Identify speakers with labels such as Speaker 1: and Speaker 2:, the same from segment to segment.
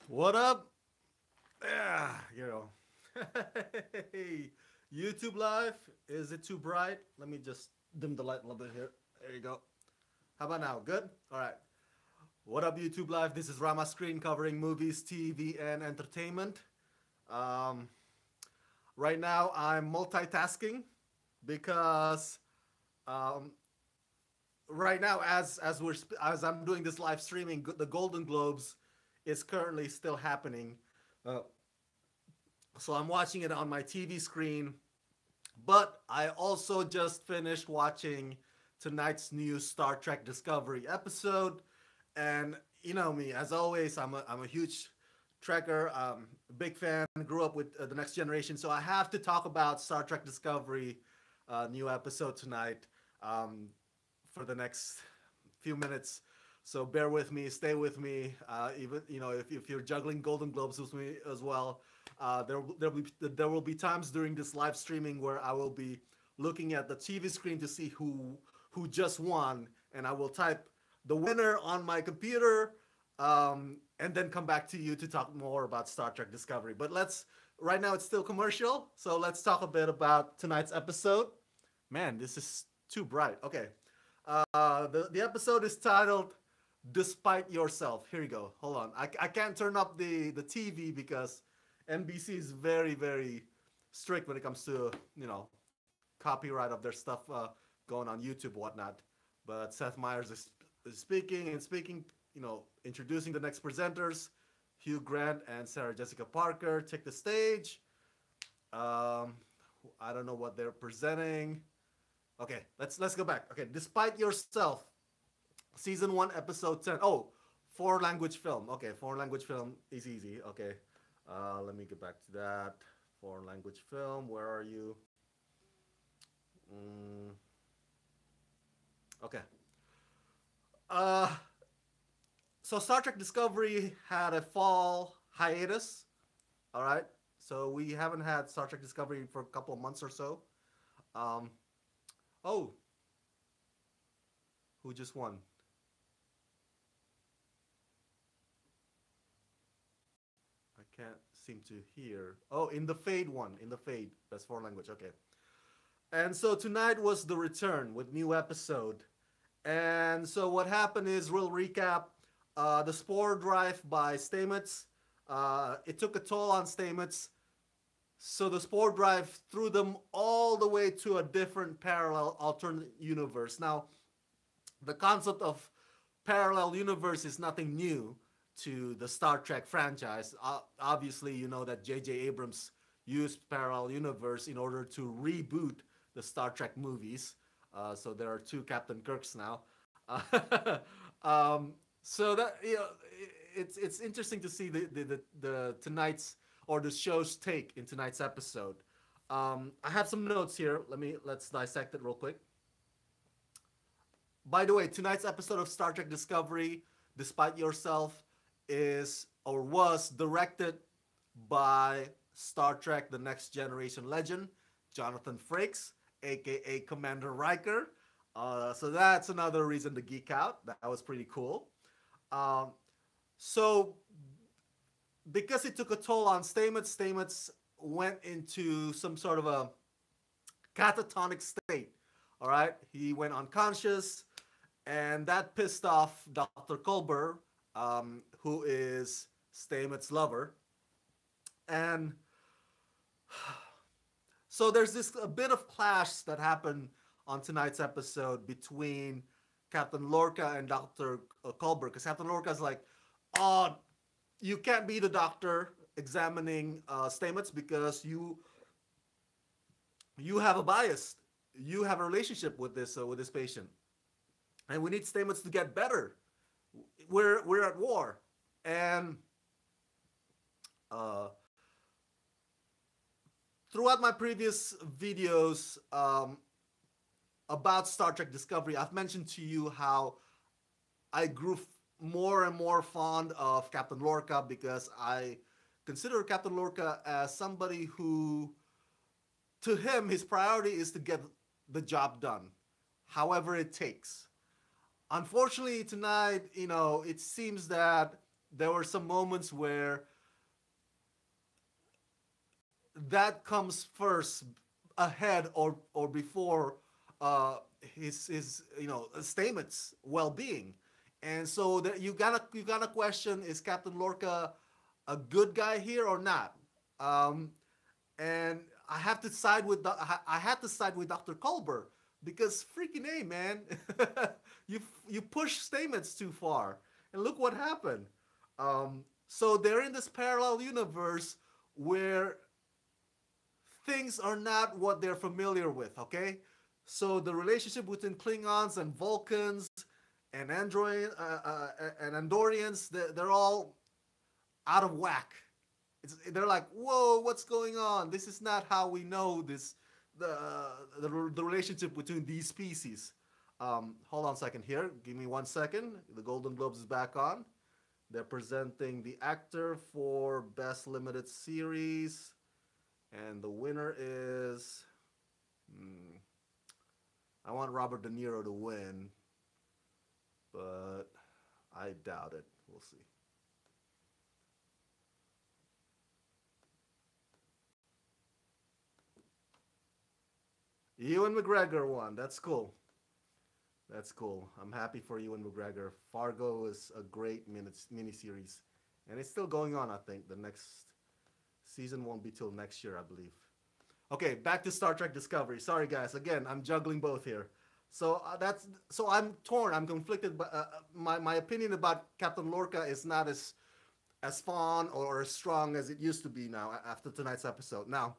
Speaker 1: What up? Yeah, Hey, YouTube Live. Is it too bright? Let me just dim the light a little bit here. There you go. How about now? Good? All right. What up, YouTube Live? This is Rama Screen covering movies, TV, and entertainment. Um, right now, I'm multitasking because um, right now, as I'm doing this live streaming, the Golden Globes is currently still happening. Uh, So I'm watching it on my TV screen, but I also just finished watching tonight's new Star Trek Discovery episode. And you know me, as always, I'm a huge Trekker, big fan, grew up with The Next Generation. So I have to talk about Star Trek Discovery new episode tonight um, for the next few minutes. So bear with me, stay with me. Even if you're juggling Golden Globes with me as well, there will be times during this live streaming where I will be looking at the TV screen to see who just won, and I will type the winner on my computer, and then come back to you to talk more about Star Trek Discovery. But let's right now it's still commercial, so let's talk a bit about tonight's episode. Man, this is too bright. Okay, the episode is titled "Despite Yourself." Here you go. Hold on, I can't turn up the TV because NBC is very strict when it comes to copyright of their stuff going on YouTube whatnot. But Seth Meyers is speaking and speaking. Introducing the next presenters. Hugh Grant and Sarah Jessica Parker take the stage. Um, I don't know what they're presenting. Okay, let's go back. Okay, despite yourself, season 1, episode 10. Oh, four language film. Okay, foreign language film is easy. Okay, let me get back to that. Foreign language film. Where are you? Mm, okay. Uh, so Star Trek Discovery had a fall hiatus. All right. So we haven't had Star Trek Discovery for a couple of months or so. Um, oh, who just won? I can't seem to hear. Oh, in the Fade one. In the Fade. Best foreign language. Okay. And so tonight was the return with new episode. And so what happened is, real recap, the Spore Drive by Stamets, it took a toll on Stamets. So the Spore Drive threw them all the way to a different parallel alternate universe. Now, the concept of parallel universe is nothing new to the Star Trek franchise. Obviously, you know that J.J. Abrams used parallel universe in order to reboot the Star Trek movies. So there are two Captain Kirks now. um, so that it's interesting to see the tonight's or the show's take in tonight's episode. I have some notes here. Let's dissect it real quick. By the way, tonight's episode of Star Trek Discovery, Despite Yourself, is or was directed by Star Trek The Next Generation legend, Jonathan Frakes, aka Commander Riker. So that's another reason to geek out. That was pretty cool. Um, so, because it took a toll on Stamets went into some sort of a catatonic state. All right, he went unconscious, and that pissed off Dr. Culber, who is Stamets' lover, and so there's this a bit of clash that happened on tonight's episode between Captain Lorca and Dr. Culber, because Captain Lorca's like, "Oh, you can't be the doctor examining Stamets because you have a bias. You have a relationship with this patient, and we need Stamets to get better. We're at war." And uh, throughout my previous videos about Star Trek Discovery, I've mentioned to you how I grew more and more fond of Captain Lorca because I consider Captain Lorca as somebody who, to him, his priority is to get the job done, however it takes. Unfortunately, tonight, it seems that there were some moments where that comes first ahead or before his statements well-being. And so that you gotta question, is Captain Lorca a good guy here or not? um, and I had to side with Dr. Culber, because freaking a, man, you you push statements too far, and look what happened. So they're in this parallel universe where things are not what they're familiar with. Okay, so the relationship between Klingons and Vulcans and Andorians, they're all out of whack. They're like, whoa, what's going on? This is not how we know this, the relationship between these species. Hold on a second here. Give me 1 second. The Golden Globes is back on. They're presenting the actor for Best Limited Series, and the winner is. Hmm, I want Robert De Niro to win, but I doubt it. We'll see. Ewan McGregor won. That's cool. That's cool. I'm happy for Ewan McGregor. Fargo is a great miniseries, and it's still going on. I think the next season won't be till next year, I believe. Okay, back to Star Trek Discovery. Sorry, guys. Again, I'm juggling both here. So I'm torn. I'm conflicted. But my opinion about Captain Lorca is not as fun or as strong as it used to be now after tonight's episode. Now,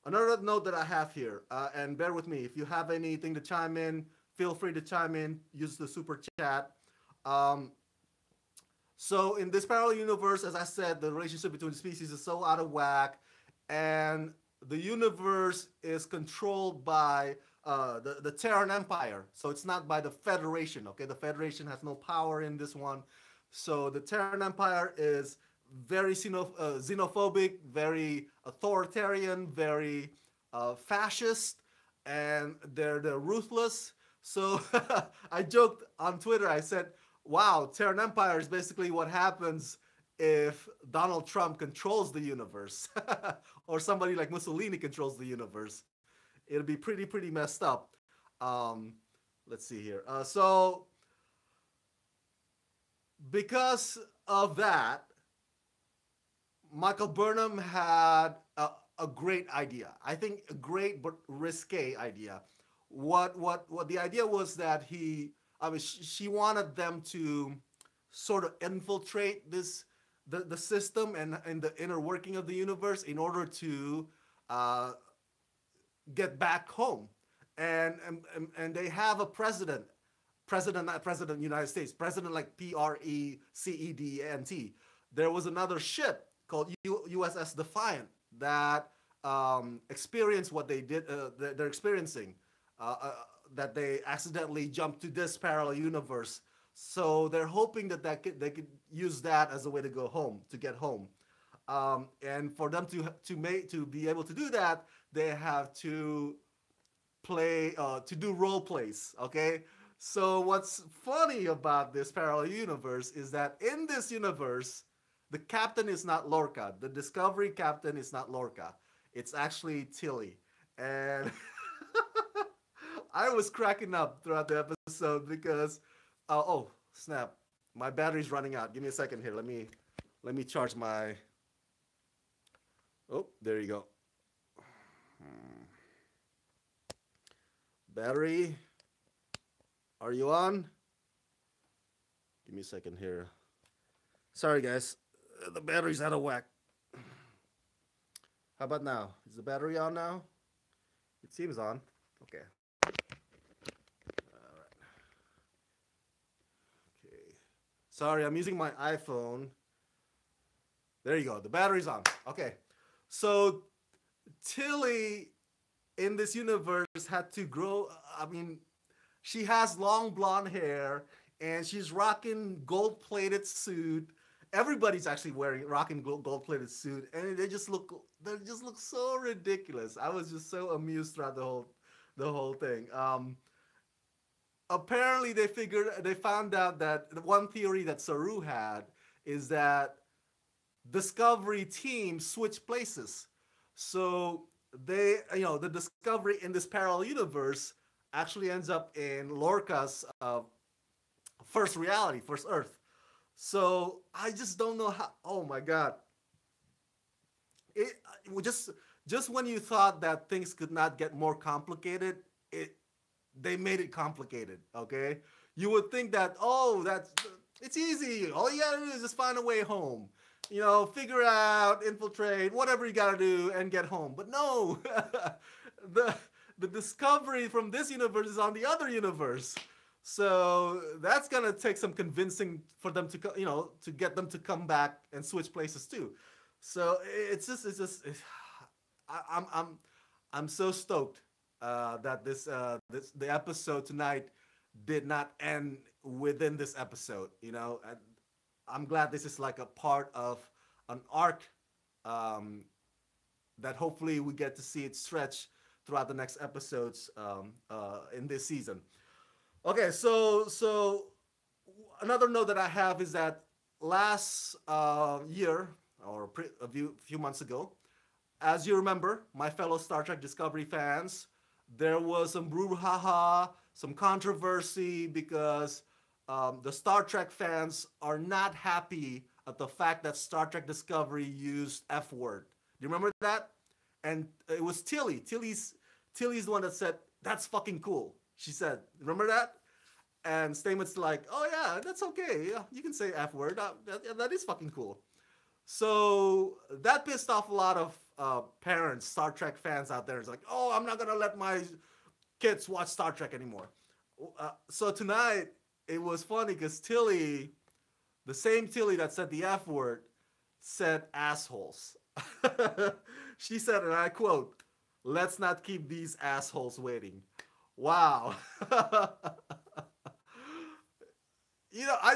Speaker 1: another note that I have here, and bear with me, if you have anything to chime in, feel free to chime in. Use the super chat. Um, so in this parallel universe, as I said, the relationship between the species is so out of whack, and the universe is controlled by the Terran Empire. So it's not by the Federation. Okay, the Federation has no power in this one. So the Terran Empire is very xenophobic, very authoritarian, very fascist, and they're ruthless. So I joked on Twitter. I said, "Wow, Terran Empire is basically what happens if Donald Trump controls the universe, or somebody like Mussolini controls the universe. It'll be pretty messed up." Um, let's see here. So because of that, Michael Burnham had a great idea. I think a great but risque idea. What the idea was that she wanted them to sort of infiltrate the system and the inner working of the universe in order to uh, get back home. And they have a president, not president of the United States, president like President. There was another ship called USS Defiant that experienced what they're experiencing, uh, uh, that they accidentally jumped to this parallel universe. So they're hoping they could use that as a way to go home, to get home. And for them to be able to do that, they have to to do role plays. Okay, so what's funny about this parallel universe is that in this universe, the captain is not Lorca. The Discovery captain is not Lorca. It's actually Tilly, and I was cracking up throughout the episode because oh snap, my battery's running out. Give me a second here. Let me charge my. Oh, there you go. Battery, are you on? Give me a second here. Sorry, guys. The battery's out of whack. How about now? Is the battery on now? It seems on. Okay. All right. Okay. Sorry, I'm using my iPhone. There you go. The battery's on. Okay. So Tilly in this universe had to grow. I mean, she has long blonde hair and she's rocking gold-plated suit. Everybody's actually rocking gold-plated suit, and they just look so ridiculous. I was just so amused throughout the whole thing. Apparently, they found out that the one theory that Saru had is that Discovery team switch places. So the Discovery in this parallel universe actually ends up in Lorca's first reality, first Earth. So I just don't know how. Oh my God! It just when you thought that things could not get more complicated, it they made it complicated. Okay, you would think that that's it's easy. All you gotta do is just find a way home. Figure out, infiltrate, whatever you gotta do, and get home. But no, the the discovery from this universe is on the other universe. So that's gonna take some convincing for them to get them to come back and switch places too. So I'm I'm so stoked that the episode tonight did not end within this episode. I'm glad this is like a part of an arc um, that hopefully we get to see it stretch throughout the next episodes in this season. Okay, so another note that I have is that last year or a few months ago, as you remember, my fellow Star Trek Discovery fans, there was some brouhaha, some controversy because the Star Trek fans are not happy at the fact that Star Trek Discovery used F word. Do you remember that? And it was Tilly. Tilly's the one that said, "That's fucking cool." She said, "Remember that?" And Stamets like, "Oh yeah, that's okay. Yeah, you can say F word. That is fucking cool." So that pissed off a lot of parents, Star Trek fans out there. It's like, "Oh, I'm not gonna let my kids watch Star Trek anymore." So tonight it was funny because Tilly, the same Tilly that said the F word, said assholes. She said, and I quote, "Let's not keep these assholes waiting." Wow. I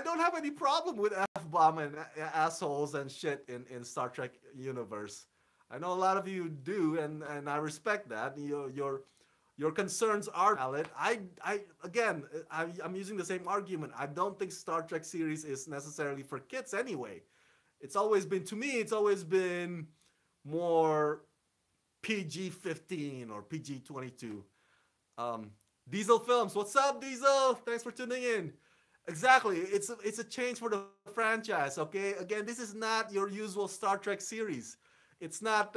Speaker 1: don't have any problem with F bomb and assholes and shit in Star Trek universe. I know a lot of you do, and I respect that. Your concerns are valid. I'm using the same argument. I don't think Star Trek series is necessarily for kids anyway. It's always been more PG-15 or PG-22. Um, Diesel Films, what's up, Diesel? Thanks for tuning in. Exactly, it's a change for the franchise. Okay, again, this is not your usual Star Trek series. It's not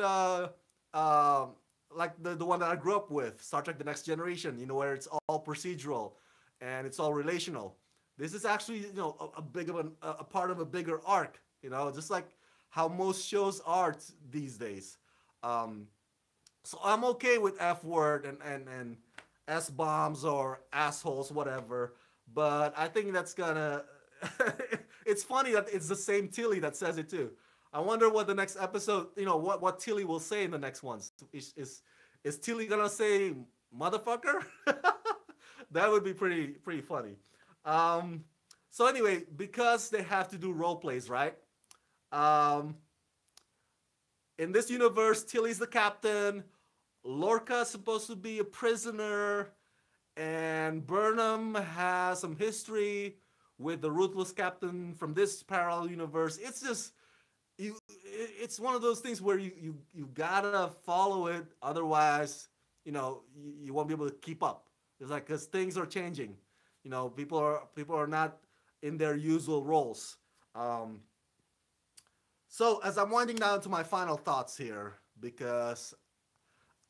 Speaker 1: like the one that I grew up with, Star Trek: The Next Generation. Where it's all procedural and it's all relational. This is actually a big of a part of a bigger arc. Just like how most shows are these days. Um, so I'm okay with F word and S bombs or assholes, whatever. But I think that's gonna. It's funny that it's the same Tilly that says it too. I wonder what the next episode, what Tilly will say in the next ones. Is Tilly gonna say motherfucker? That would be pretty funny. Um, so anyway, because they have to do role plays, right? Um, in this universe, Tilly's the captain. Lorca's supposed to be a prisoner, and Burnham has some history with the ruthless captain from this parallel universe. It's just it's one of those things where you gotta follow it, otherwise, you won't be able to keep up. It's like because things are changing. People are not in their usual roles. Um, so as I'm winding down to my final thoughts here, because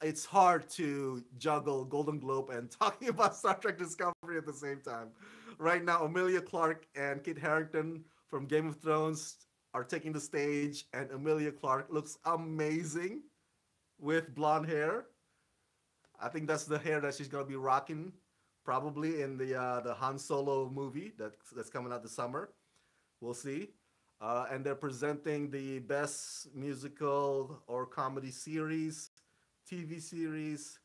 Speaker 1: it's hard to juggle Golden Globe and talking about Star Trek Discovery at the same time. Right now, Amelia Clarke and Kit Harington from Game of Thrones are taking the stage, and Amelia Clarke looks amazing with blonde hair. I think that's the hair that she's gonna be rocking, probably in the Han Solo movie that's coming out this summer. We'll see. And they're presenting the best musical or comedy series, TV series,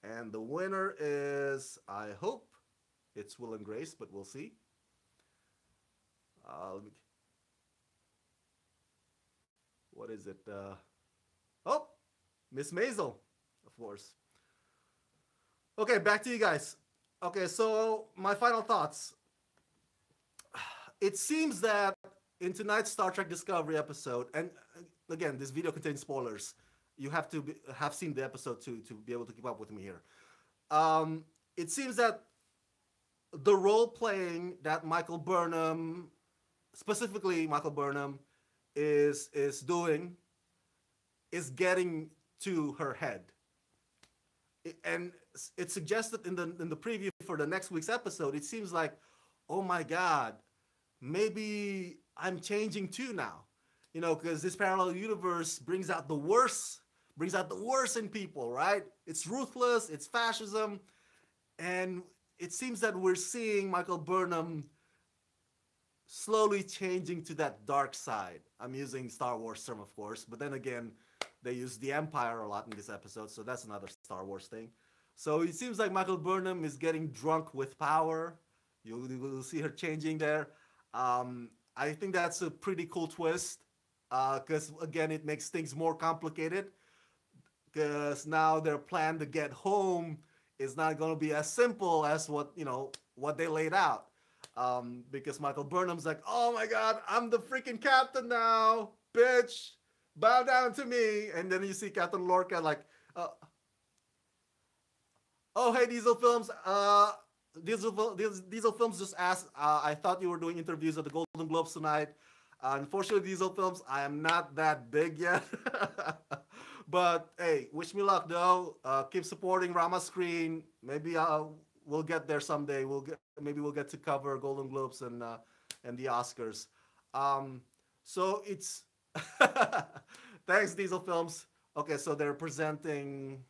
Speaker 1: and the winner is, I hope, it's Will and Grace, but we'll see. Let me, what is it? Oh, Miss Maisel, of course. Okay, back to you guys. Okay, so my final thoughts. It seems that in tonight's Star Trek Discovery episode, and again, this video contains spoilers. You have to have seen the episode to be able to keep up with me here. It seems that the role playing that Michael Burnham, specifically Michael Burnham, is doing is getting to her head. And it's suggested in the preview for the next week's episode. It seems like, oh my god, maybe I'm changing too now, because this parallel universe brings out the worst in people, right? It's ruthless, it's fascism, and it seems that we're seeing Michael Burnham slowly changing to that dark side. I'm using Star Wars term, of course, but then again, they use the Empire a lot in this episode, so that's another Star Wars thing. So it seems like Michael Burnham is getting drunk with power. You'll see her changing there. I think that's a pretty cool twist, because again, it makes things more complicated. Because now their plan to get home is not going to be as simple as what they laid out. Because Michael Burnham's like, oh my god, I'm the freaking captain now, bitch, bow down to me. And then you see Captain Lorca like, oh hey Diesel Films, Diesel Films just asked, I thought you were doing interviews at the Golden Globes tonight. Unfortunately, Diesel Films, I am not that big yet. But hey, wish me luck though. Keep supporting Rama Screen. Maybe we'll get there someday. Maybe we'll get to cover Golden Globes and the Oscars. So it's thanks Diesel Films. Okay, so they're presenting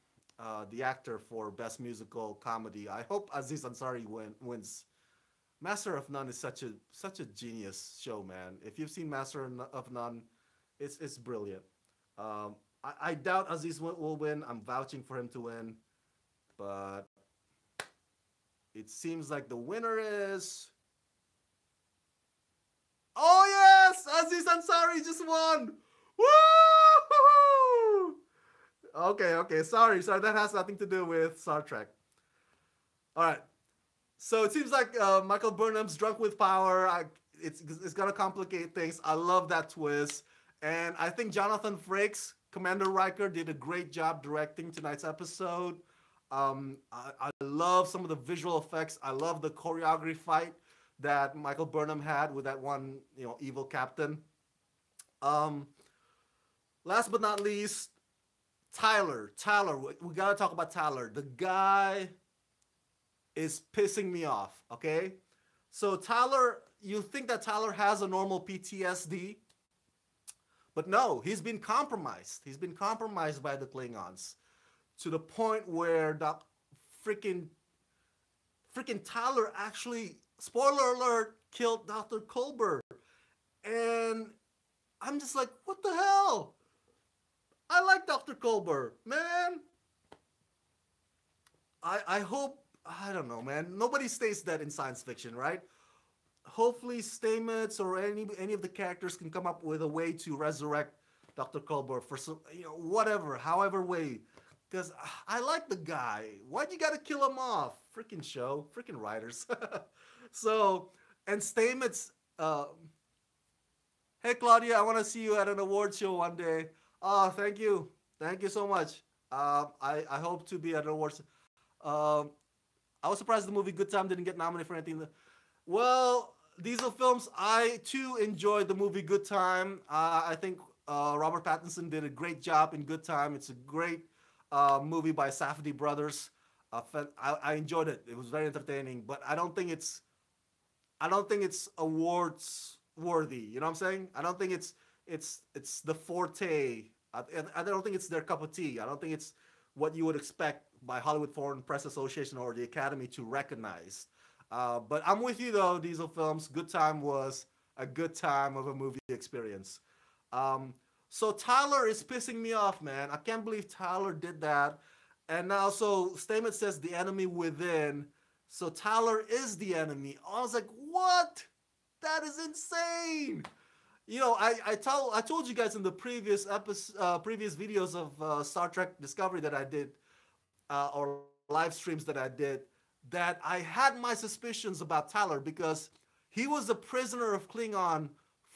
Speaker 1: the actor for Best Musical Comedy. I hope Aziz Ansari wins. Master of None is such a genius show, man. If you've seen Master of None, it's brilliant. I doubt Aziz will win. I'm vouching for him to win, but it seems like the winner is. Oh yes, Aziz Ansari just won. Woo! Okay. Sorry. That has nothing to do with Star Trek. All right. So it seems like Michael Burnham's drunk with power. It's gonna complicate things. I love that twist, and I think Jonathan Frakes, Commander Riker, did a great job directing tonight's episode. I love some of the visual effects. I love the choreography fight that Michael Burnham had with that one, evil captain. Last but not least, Tyler. We gotta talk about Tyler. The guy is pissing me off, okay? So Tyler, you think that Tyler has a normal PTSD, but no, he's been compromised. He's been compromised by the Klingons to the point where the freaking Tyler actually, spoiler alert, killed Dr. Culber. And I'm just like, what the hell? I like Dr. Culber, man. I hope, I don't know, man. Nobody stays dead in science fiction, right? Hopefully Stamets or any of the characters can come up with a way to resurrect Dr. Culber for some, whatever, however way. Because I like the guy. Why'd you gotta kill him off? Freaking show. Freaking writers. So, and Stamets, hey Claudia, I want to see you at an award show one day. Oh, thank you. Thank you so much. I hope to be at an awards. I was surprised the movie Good Time didn't get nominated for anything. Well, Diesel Films, I too enjoyed the movie Good Time. I think Robert Pattinson did a great job in Good Time. It's a great movie by Safdie brothers. I enjoyed it. It was very entertaining, but I don't think it's awards worthy. You know what I'm saying? I don't think it's the forte. I don't think it's their cup of tea. I don't think it's what you would expect by Hollywood Foreign Press Association or the Academy to recognize. But I'm with you though, Diesel Films. Good Time was a good time of a movie experience. So Tyler is pissing me off, man. I can't believe Tyler did that. And now, so Stamets says the enemy within. So Tyler is the enemy. I was like, what? That is insane. I told you guys in the previous previous videos of Star Trek Discovery that I did, or live streams that I did, that I had my suspicions about Tyler because he was a prisoner of Klingon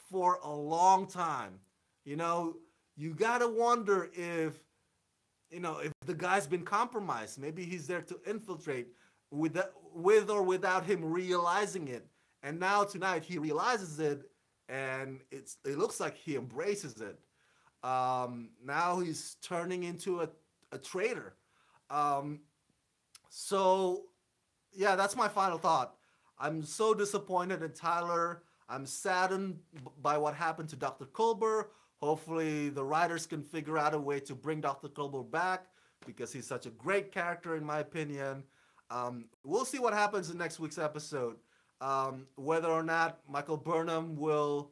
Speaker 1: for a long time. You know, you gotta wonder if if the guy's been compromised. Maybe he's there to infiltrate with or without him realizing it. And now tonight he realizes it, and it looks like he embraces it. Now he's turning into a traitor. Um, so yeah, that's my final thought. I'm so disappointed in Tyler. I'm saddened by what happened to Dr. Culber. Hopefully, the writers can figure out a way to bring Dr. Culber back because he's such a great character, in my opinion. We'll see what happens in next week's episode. Whether or not Michael Burnham will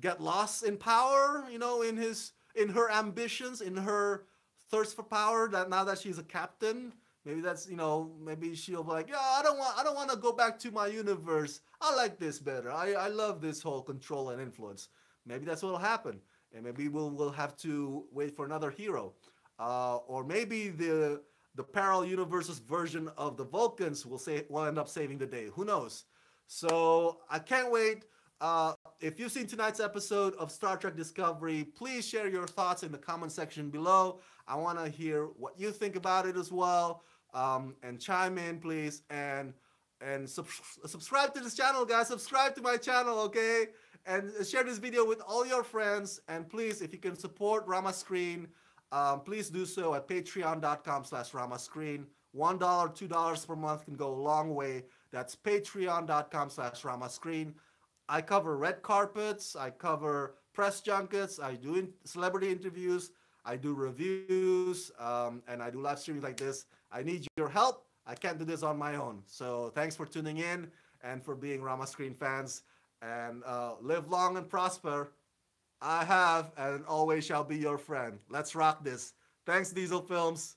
Speaker 1: get lost in power, in her ambitions, in her thirst for power. That now that she's a captain, maybe maybe she'll be like, yeah, I don't want to go back to my universe. I like this better. I love this whole control and influence. Maybe that's what'll happen, and maybe we'll have to wait for another hero, or maybe the parallel universe's version of the Vulcans will end up saving the day. Who knows? So I can't wait. If you've seen tonight's episode of Star Trek Discovery, please share your thoughts in the comment section below. I want to hear what you think about it as well, and chime in, please, and subscribe to this channel, guys. Subscribe to my channel, okay? And share this video with all your friends. And please, if you can support Rama Screen, please do so at patreon.com/ramascreen. $1, $2 per month can go a long way. That's patreon.com/ramascreen. I cover red carpets, I cover press junkets, I do celebrity interviews, I do reviews, and I do live streaming like this. I need your help. I can't do this on my own. So thanks for tuning in and for being Rama Screen fans. And live long and prosper. I have and always shall be your friend. Let's rock this. Thanks, Diesel Films.